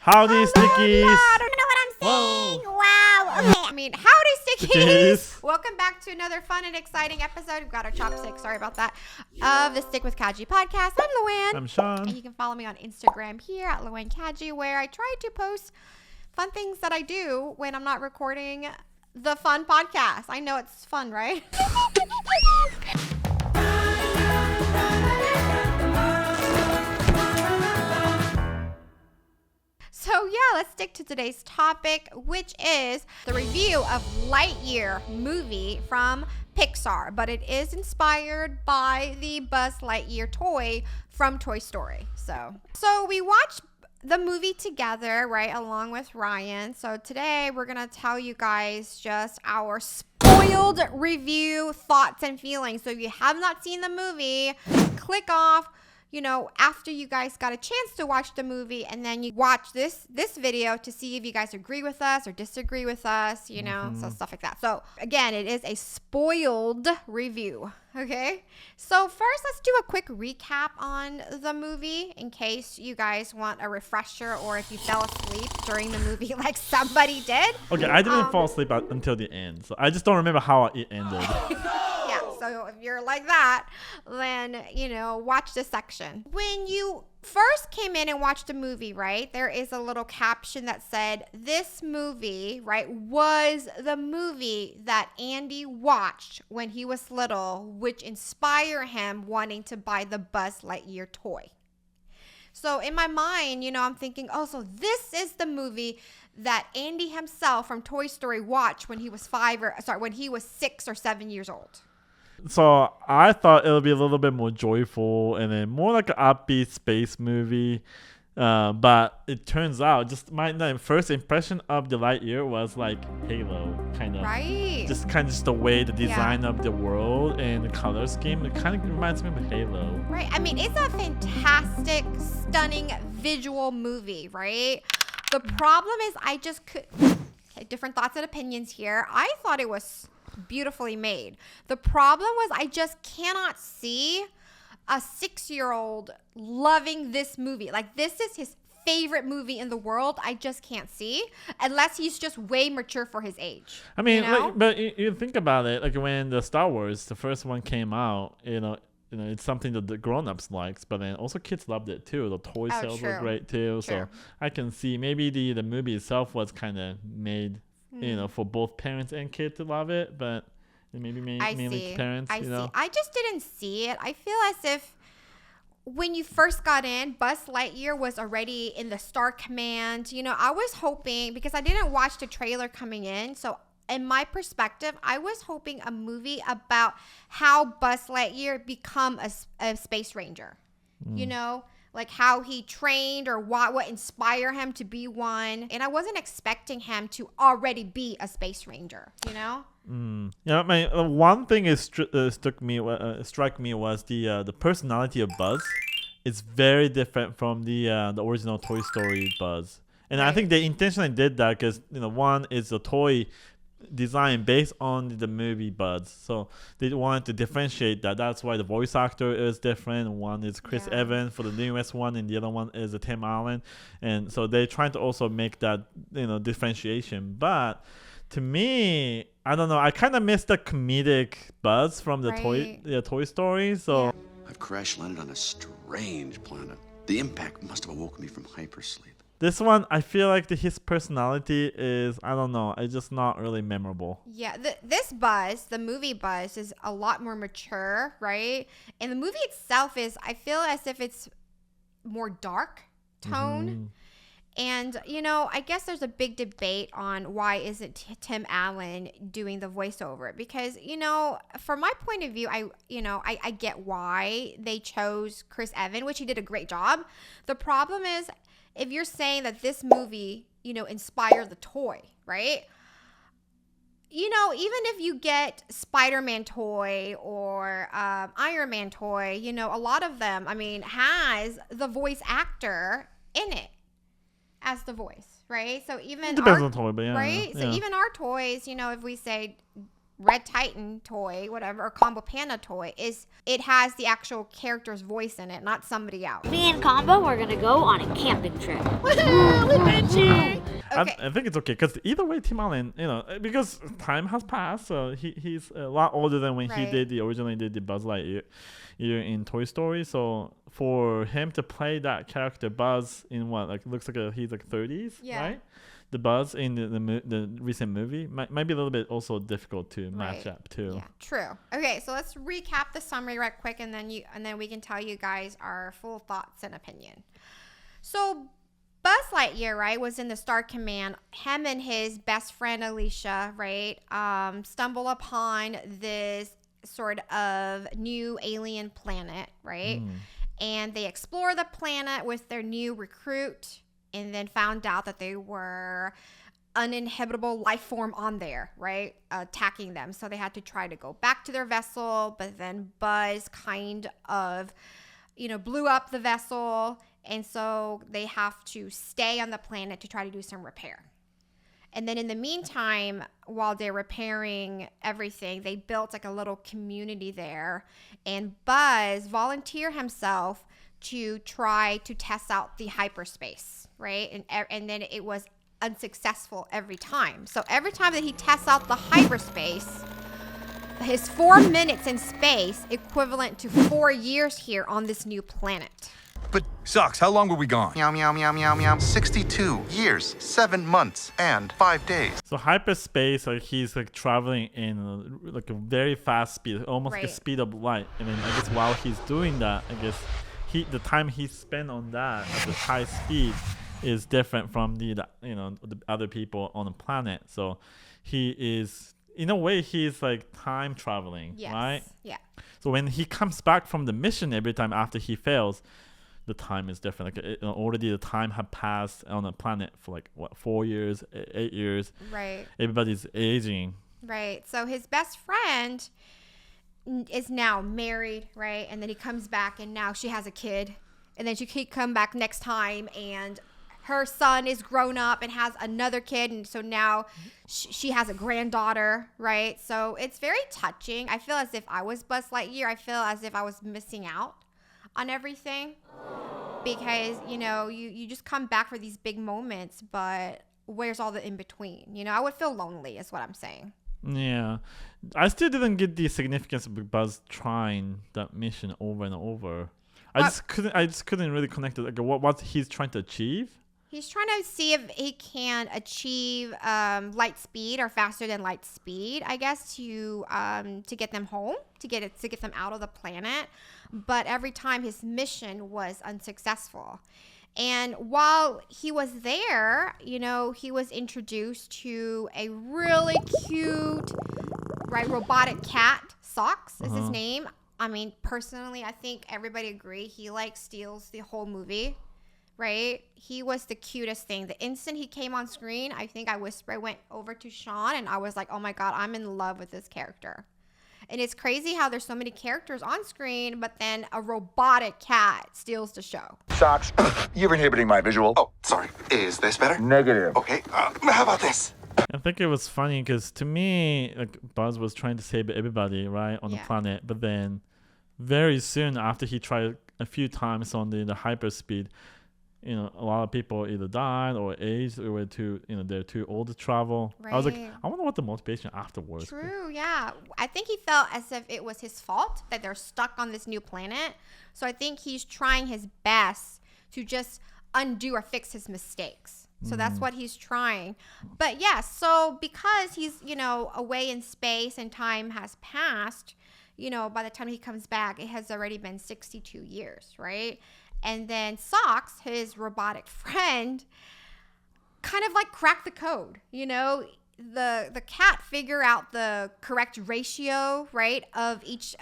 Howdy, Stickies! I don't know what I'm saying. Whoa. Wow. Okay. I mean, howdy, Stickies. Stickies. Welcome back to another fun and exciting episode. We've got our chopsticks. Sorry about that. Of the Stick with Kaji podcast. I'm Luann. I'm Sean. And you can follow me on Instagram here at Luann Kaji, where I try to post fun things that I do when I'm not recording the fun podcast. I know it's fun, right? So yeah, let's stick to today's topic, which is the review of Lightyear movie from Pixar, but it is inspired by the Buzz Lightyear toy from Toy Story. So we watched the movie together, right, along with Ryan. So today we're gonna tell you guys just our spoiled review thoughts and feelings. So if you have not seen the movie, click off, after you guys got a chance to watch the movie, and then you watch this video to see if you guys agree with us or disagree with us, so stuff like that. So again, it is a spoiled review. Okay, so first let's do a quick recap on the movie in case you guys want a refresher or if you fell asleep during the movie like somebody did. Okay, I didn't fall asleep until the end, so I just don't remember how it ended. Yeah, so if you're like that, then, watch this section. When you first came in and watched the movie, right, there is a little caption that said, this movie, right, was the movie that Andy watched when he was little, which inspired him wanting to buy the Buzz Lightyear toy. So in my mind, I'm thinking, so this is the movie that Andy himself from Toy Story watched when he was 6 or 7 years old. So I thought it would be a little bit more joyful and then more like an upbeat space movie. But it turns out, just my first impression of the Lightyear was like Halo, kind of. Right. Just the way the design of the world and the color scheme, it kind of reminds me of Halo. Right. I mean, it's a fantastic, stunning visual movie, right? The problem is different thoughts and opinions here. I thought it was beautifully made. The problem was I just cannot see a 6-year-old loving this movie. Like, this is his favorite movie in the world. I just can't see, unless he's just way mature for his age. I mean, but you think about it, like when the Star Wars, the first one came out, it's something that the grown-ups likes, but then also kids loved it too. The toy sales were great too. True. So I can see maybe the movie itself was kind of made for both parents and kids to love it, but maybe mainly parents. I see. I just didn't see it. I feel as if when you first got in, Buzz Lightyear was already in the Star Command. I was hoping, because I didn't watch the trailer coming in, so in my perspective, I was hoping a movie about how Buzz Lightyear become a space ranger. Like how he trained or what inspired him to be one. And I wasn't expecting him to already be a space ranger, one thing is struck me was the personality of Buzz. It's very different from the original Toy Story Buzz. And right. I think they intentionally did that because, one is a toy design based on the movie Buzz, so they wanted to differentiate that. That's why the voice actor is different. One is Chris Evans for the newest one, and the other one is Tim Allen, and so they're trying to also make that differentiation. But to me, I don't know, I kind of missed the comedic Buzz from the Toy Story. So I've crash landed on a strange planet. The impact must have awoken me from hypersleep. This one, I feel like his personality is, I don't know, it's just not really memorable. Yeah, this Buzz, the movie Buzz, is a lot more mature, right? And the movie itself is, I feel as if it's more dark tone. And, I guess there's a big debate on why isn't Tim Allen doing the voiceover? Because, from my point of view, I get why they chose Chris Evans, which he did a great job. The problem is, if you're saying that this movie, inspired the toy, right? Even if you get Spider-Man toy or Iron Man toy, a lot of them, has the voice actor in it as the voice, right? So even it depends on the toy, but yeah. Right? Yeah. So even our toys, if we say Red Titan toy, whatever, or Combo Panda toy, it has the actual character's voice in it, not somebody else. Me and Combo, we're gonna go on a camping trip. Woohoo! We've been Okay. I think it's okay because either way, Tim Allen, because time has passed, so he's a lot older than when he originally did the Buzz Lightyear in Toy Story. So for him to play that character Buzz in looks like he's like 30s, right? The Buzz in the recent movie might be a little bit also difficult to match up too. Yeah, true. Okay, so let's recap the summary right quick, and then we can tell you guys our full thoughts and opinion. So Buzz Lightyear, right, was in the Star Command. Him and his best friend Alicia, right, stumble upon this sort of new alien planet, right? And they explore the planet with their new recruit, and then found out that they were uninhabitable life form on there, right? Attacking them. So they had to try to go back to their vessel, but then Buzz kind of, blew up the vessel. And so they have to stay on the planet to try to do some repair. And then in the meantime, while they're repairing everything, they built like a little community there. And Buzz volunteered himself to try to test out the hyperspace, right? And then it was unsuccessful every time. So every time that he tests out the hyperspace, his 4 minutes in space equivalent to 4 years here on this new planet. But, Socks, how long were we gone? Meow, meow, meow, meow, meow. 62 years, 7 months, and 5 days. So hyperspace, he's traveling in a very fast speed, almost like the speed of light. And then I guess while he's doing that, I guess the time he spent on that at the high speed is different from the other people on the planet. So he is, in a way, he's time traveling, right? Yeah. So when he comes back from the mission every time after he fails, the time is different. Already the time had passed on the planet for 4 years, 8 years. Right. Everybody's aging. Right. So his best friend is now married, right? And then he comes back, and now she has a kid, and then she could come back next time, and her son is grown up and has another kid, and so now she has a granddaughter, right? So it's very touching. I feel as if I was Buzz Lightyear. I feel as if I was missing out on everything, because you just come back for these big moments, but where's all the in between? I would feel lonely, is what I'm saying. Yeah, I still didn't get the significance of Buzz trying that mission over and over. I just couldn't really connect it. What he's trying to achieve. He's trying to see if he can achieve light speed or faster than light speed, I guess, to get them home, to get them out of the planet. But every time his mission was unsuccessful. And while he was there, he was introduced to a really cute, robotic cat. Socks is his name. I mean, personally, I think everybody agree he steals the whole movie. Right? He was the cutest thing. The instant he came on screen, I think I went over to Sean, and I was like, oh my God, I'm in love with this character. And it's crazy how there's so many characters on screen, but then a robotic cat steals the show. Socks, you're inhibiting my visual. Oh, sorry. Is this better? Negative. Okay, how about this? I think it was funny because to me, Buzz was trying to save everybody, right, on the planet. But then very soon after he tried a few times on the hyperspeed, a lot of people either died or aged or were they're too old to travel. Right. I was like, I wonder what the motivation afterwards. True, yeah. I think he felt as if it was his fault that they're stuck on this new planet. So I think he's trying his best to just undo or fix his mistakes. So that's what he's trying. But yeah, so because he's, away in space and time has passed, by the time he comes back, it has already been 62 years, right? And then Socks, his robotic friend, kind of cracked the code, the cat figure out the correct ratio, right, of each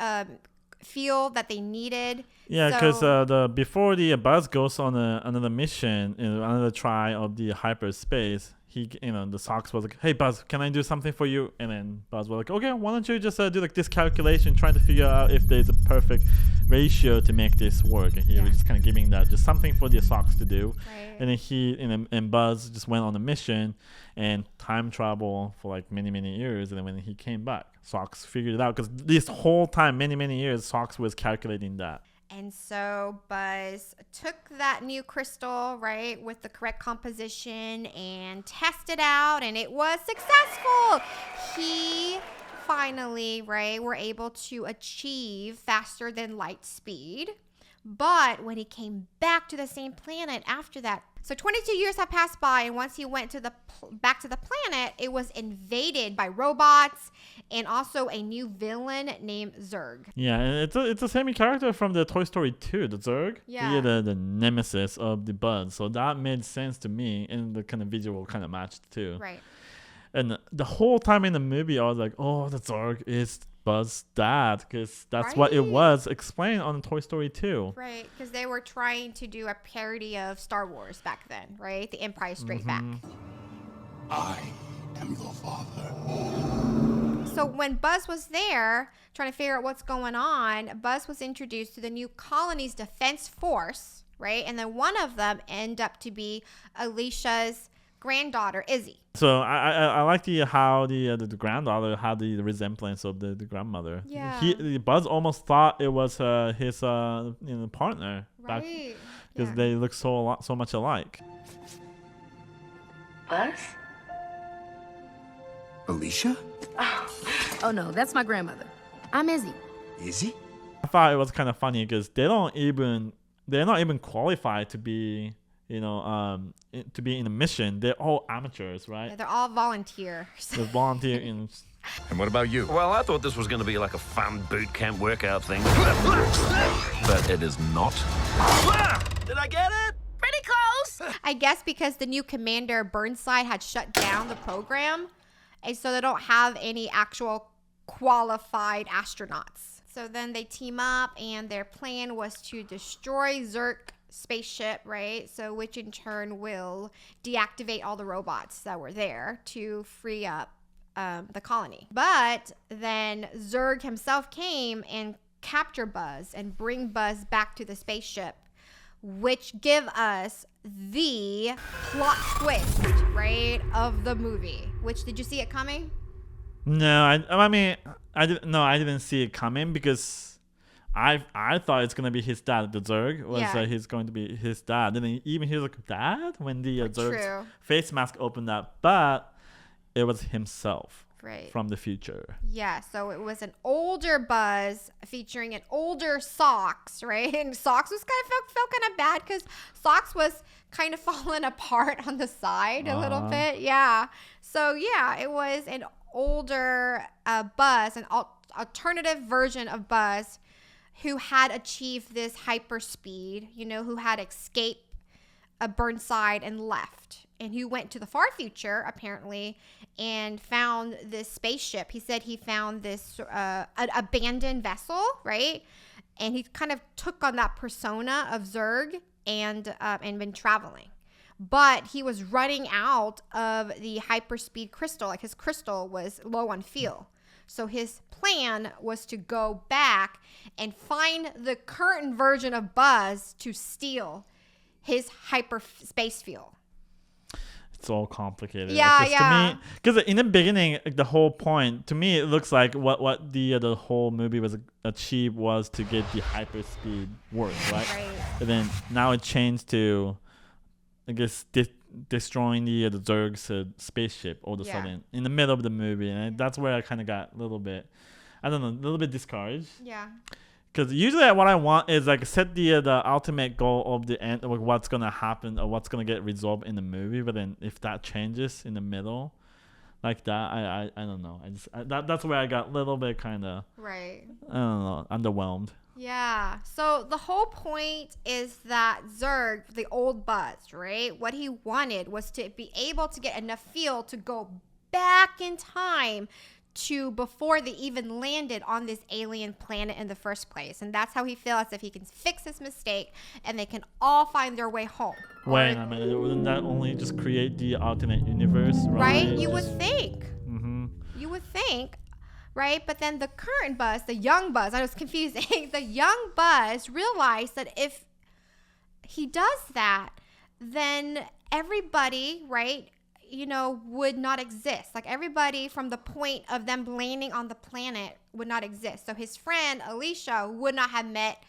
field that they needed. Yeah, because before the Buzz goes on another mission, another try of the hyperspace, the Socks was like, hey Buzz, can I do something for you? And then Buzz was like, okay, why don't you just do this calculation, trying to figure out if there's a perfect ratio to make this work. And he was just kind of giving that just something for the Socks to do. Right. And then he and Buzz just went on a mission and time travel for many years. And then when he came back, Socks figured it out, because this whole time, many years, Socks was calculating that. And so Buzz took that new crystal, right, with the correct composition and tested out, and it was successful. He finally, right, were able to achieve faster than light speed. But when he came back to the same planet after that, so 22 years have passed by, and once he went to back to the planet, it was invaded by robots and also a new villain named Zurg. Yeah, and it's the same character from the Toy Story 2, the Zurg. Yeah. The nemesis of the Buzz. So that made sense to me, and the kind of visual kind of matched too. Right. And the whole time in the movie, I was like, oh, the Zurg is Buzz's dad, because that's what it Right. was explained on Toy Story 2. Right, because they were trying to do a parody of Star Wars back then, right? The Empire Straight Back. I am your father. So when Buzz was there trying to figure out what's going on, Buzz was introduced to the new colony's defense force, right? And then one of them ended up to be Alicia's granddaughter, Izzy. So I like how the granddaughter had the resemblance of the grandmother. Yeah. Buzz almost thought it was his partner, Right. because Yeah. they look so much alike. Buzz? Alicia? Oh no, that's my grandmother. I'm Izzy. Izzy? I thought it was kind of funny because they're not even qualified to be to be in a mission. They're all amateurs, Yeah, right? they're all volunteers. They volunteer in. And what about you? Well, I thought this was going to be like a fun boot camp workout thing. But it is not. Did I get it? Pretty close. I guess because the new commander, Burnside, had shut down the program. And so they don't have any actual qualified astronauts. So then they team up, and their plan was to destroy Zurg spaceship, right? So which in turn will deactivate all the robots that were there to free up the colony. But then Zurg himself came and captured Buzz and bring Buzz back to the spaceship, which give us the plot twist, right, of the movie. Which, did you see it coming? No, I mean I didn't see it coming, because I thought it's gonna be his dad. The Zurg was Yeah. he's going to be his dad, and then even he was like, dad, when the Zurg's True. face mask opened up, but it was himself Right. from the future. Yeah, so it was an older Buzz featuring an older Socks, right? And Socks was kind of felt kind of bad because Socks was kind of falling apart on the side a little bit. Yeah. So yeah, it was an older Buzz, an alternative version of Buzz, who had achieved this hyper speed, who had escaped a Burnside and left, and who went to the far future apparently and found this spaceship. He said he found this an abandoned vessel, right? And he kind of took on that persona of Zurg and been traveling. But he was running out of the hyperspeed crystal. Like, his crystal was low on fuel. So his plan was to go back and find the current version of Buzz to steal his hyperspace fuel. It's all complicated. Yeah, It's just, yeah. to me, because in the beginning, like, the whole point to me, it looks like what the whole movie was achieved was to get the hyperspeed work, right? Right. And then now it changed to, I guess, destroying the Zurg's spaceship all of a Yeah. sudden in the middle of the movie, and that's where I kind of got a little bit, I don't know, a little bit discouraged. Yeah. Because usually what I want is like set the ultimate goal of the end, like what's gonna happen or what's gonna get resolved in the movie. But then if that changes in the middle, like that, I don't know. That's where I got a little bit kind of, Right. I don't know, underwhelmed. Yeah. So the whole point is that Zurg, the old Buzz, right? What he wanted was to be able to get enough fuel to go back in time to before they even landed on this alien planet in the first place. And that's how he feels as if he can fix his mistake and they can all find their way home. Wait a minute, wouldn't that only just create the alternate universe, right? Right? You would think. Mm-hmm. You would think, right? But then the current Buzz, the young Buzz, I was confusing. The young Buzz realized that if he does that, then everybody, right, would not exist. Like, everybody from the point of them landing on the planet would not exist. So his friend, Alicia, would not have met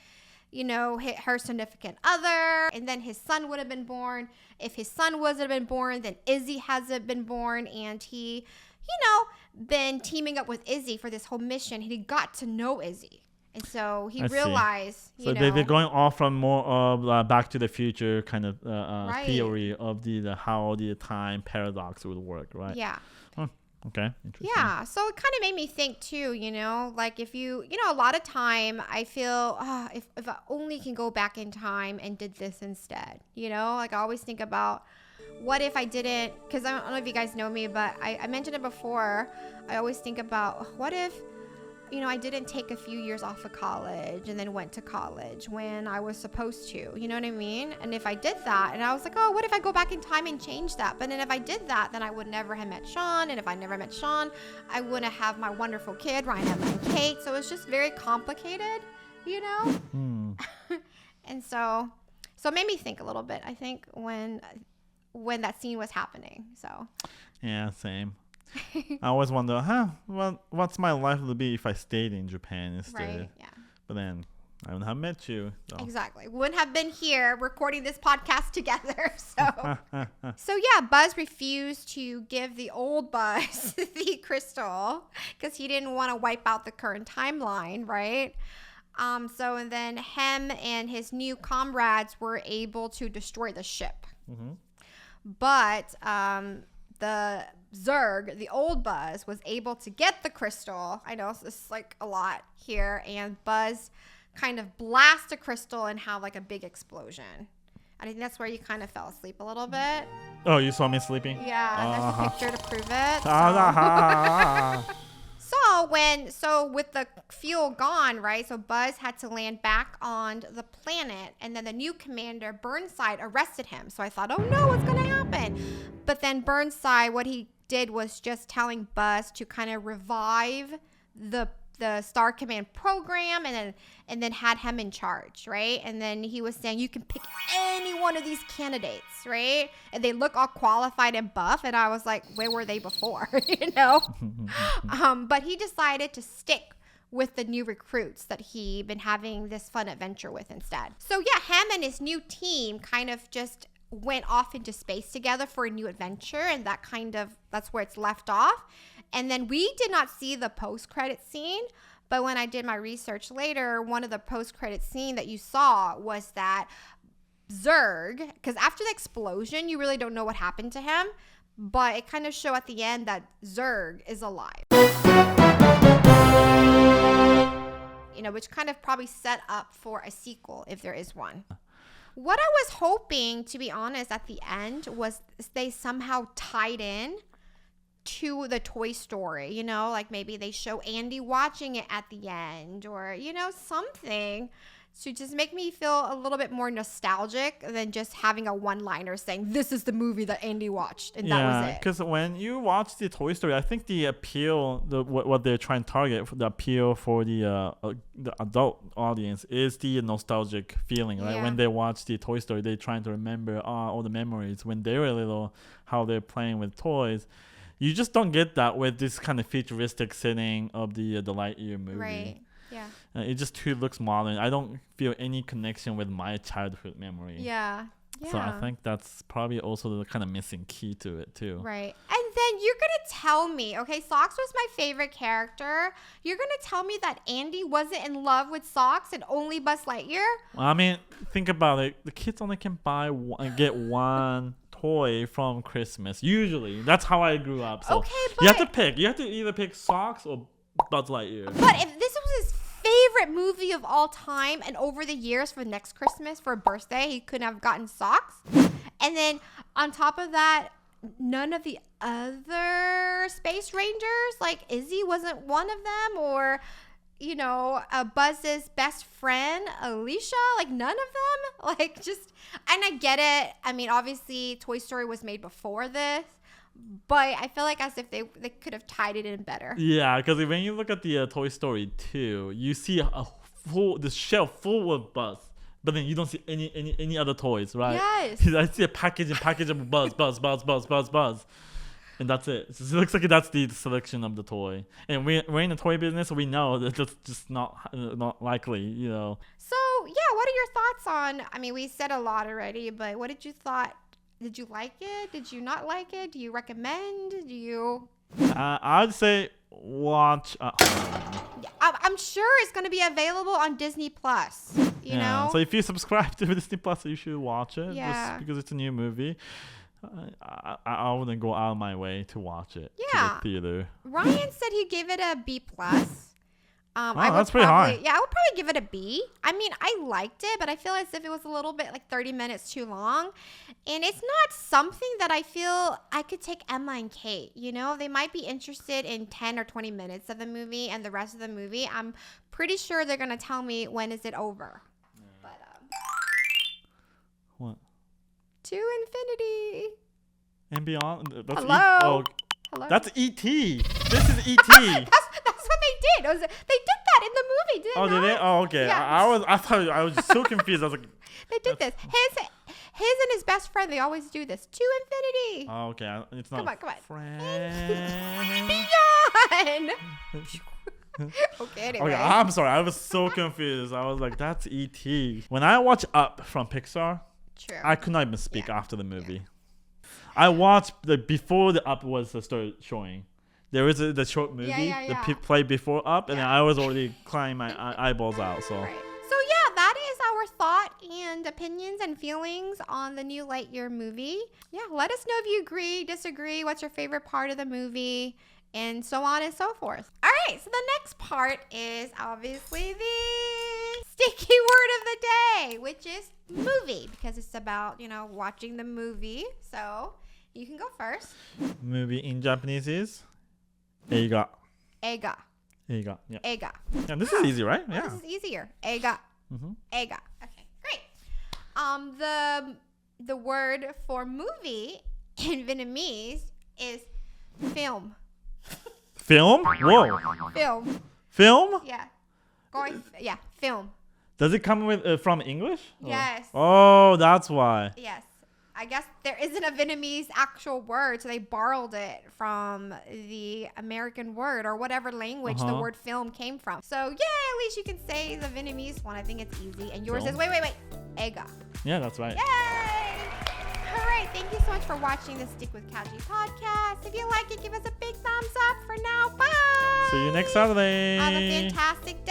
her significant other, and then his son would have been born. If his son wasn't been born, then Izzy hasn't been born, and he, been teaming up with Izzy for this whole mission. He got to know Izzy, and so he realized, So they're going off from more of Back to the Future kind of right. theory of the how the time paradox would work, right? Yeah. Okay, interesting. Yeah, so it kind of made me think too, like if you, a lot of time I feel, if I only can go back in time and did this instead, like I always think about what if I didn't, because I don't know if you guys know me, but I mentioned it before. I always think about what if, I didn't take a few years off of college and then went to college when I was supposed to, you know what I mean? And if I did that, and I was like, what if I go back in time and change that? But then if I did that, then I would never have met Sean. And if I never met Sean, I wouldn't have my wonderful kid, Ryan, Emma, and Kate. So it's just very complicated, And so it made me think a little bit, I think, when that scene was happening. So yeah, same. I always wonder, what's my life would be if I stayed in Japan instead? Right, yeah. But then I wouldn't have met you. So. Exactly. Wouldn't have been here recording this podcast together. So yeah, Buzz refused to give the old Buzz the crystal because he didn't want to wipe out the current timeline, right? And then him and his new comrades were able to destroy the ship. Mm-hmm. But the Zurg, the old Buzz, was able to get the crystal. I know this is like a lot here. And Buzz kind of blast the crystal and have like a big explosion. I think that's where you kind of fell asleep a little bit. Oh, you saw me sleeping? Yeah, there's a picture to prove it. So with the fuel gone, right? So Buzz had to land back on the planet, and then the new commander, Burnside, arrested him. So I thought, oh no, what's gonna happen? But then Burnside, what he did was just telling Buzz to kind of revive the Star Command program, and then had him in charge, right? And then he was saying you can pick any one of these candidates, right? And they look all qualified and buff, and I was like, where were they before? But he decided to stick with the new recruits that he been having this fun adventure with instead. So yeah, him and his new team kind of just went off into space together for a new adventure, and that's where it's left off. And then we did not see the post-credit scene, but when I did my research later, one of the post-credit scene that you saw was that Zurg, because after the explosion, you really don't know what happened to him, but it kind of showed at the end that Zurg is alive. Which kind of probably set up for a sequel if there is one. What I was hoping, to be honest, at the end was they somehow tied in to the Toy Story, like maybe they show Andy watching it at the end, or something to just make me feel a little bit more nostalgic than just having a one-liner saying this is the movie that Andy watched and that was it. Because when you watch the Toy Story, I think the appeal, what they're trying to target, the appeal for the adult audience is the nostalgic feeling, right? Yeah. When they watch the Toy Story, they're trying to remember all the memories when they were little, how they're playing with toys. You just don't get that with this kind of futuristic setting of the Lightyear movie. Right. Yeah. It just too looks modern. I don't feel any connection with my childhood memory. Yeah. So I think that's probably also the kind of missing key to it too. Right. And then you're going to tell me, okay, Socks was my favorite character. You're going to tell me that Andy wasn't in love with Socks and only Buzz Lightyear? I mean, think about it. The kids only can get one toy from Christmas. Usually. That's how I grew up. So okay, but you have to pick. You have to either pick Socks or Buzz Lightyear. But if this was his favorite movie of all time, and over the years for next Christmas for a birthday he couldn't have gotten Socks, and then on top of that none of the other Space Rangers, like Izzy wasn't one of them, or Buzz's best friend Alicia, like none of them, like just, and I get it. I mean, obviously Toy Story was made before this, but I feel like as if they could have tied it in better. Yeah, because when you look at the Toy Story 2, you see the shelf full of Buzz, but then you don't see any other toys, right? Yes. I see a package of Buzz, Buzz. And that's it. So it looks like that's the selection of the toy. And we're in the toy business, so we know that that's just not likely, So yeah, what are your thoughts on? I mean, we said a lot already, but what did you thought? Did you like it? Did you not like it? Do you recommend? Do you? I'd say watch at home. I'm sure it's going to be available on Disney Plus. You know. So if you subscribe to Disney Plus, you should watch it. Yeah. Just because it's a new movie. I wouldn't go out of my way to watch it. Yeah. To the theater. Ryan said he gave it a B+. That's pretty high. Yeah, I would probably give it a B. I mean, I liked it, but I feel as if it was a little bit like 30 minutes too long. And it's not something that I feel I could take Emma and Kate. You know, they might be interested in 10 or 20 minutes of the movie, and the rest of the movie, I'm pretty sure they're going to tell me when is it over. Yeah. But, what? To infinity. And beyond? That's Hello? Hello? That's E.T. This is E.T. That's what they did. They did that in the movie, didn't they? Did they? Oh, okay. Yeah. I was so confused. I was like, they did this. His and his best friend, they always do this. To infinity. oh, okay. It's not. Come on. Friend. Beyond. Okay, anyway. Okay, I'm sorry. I was so confused. I was like, that's E.T. When I watch Up from Pixar, True. I could not even speak after the movie. I watched before the Up was started showing. There was the short movie that played before Up, and then I was already crying my eyeballs out. So. Right. So yeah, that is our thought and opinions and feelings on the new Lightyear movie. Yeah, let us know if you agree, disagree, what's your favorite part of the movie, and so on and so forth. All right, so the next part is obviously the sticky word of the day, which is movie, because it's about, watching the movie. So you can go first. Movie in Japanese is Eiga. Eiga. Eiga. Yeah. Eiga. Yeah, this is easy, right? Oh, Yeah. this is easier. Eiga. Eiga. Okay, great. The word for movie in Vietnamese is film. Film? Whoa. Film. Film? Yeah. Film. Does it come with from English? Yes. Oh, that's why. Yes. I guess there isn't a Vietnamese actual word, so they borrowed it from the American word or whatever language the word film came from. So, yeah, at least you can say the Vietnamese one. I think it's easy. And yours is, wait. Ega. Yeah, that's right. Yay! All right, thank you so much for watching the Stick with Kaji podcast. If you like it, give us a big thumbs up. For now, bye! See you next Saturday. Have a fantastic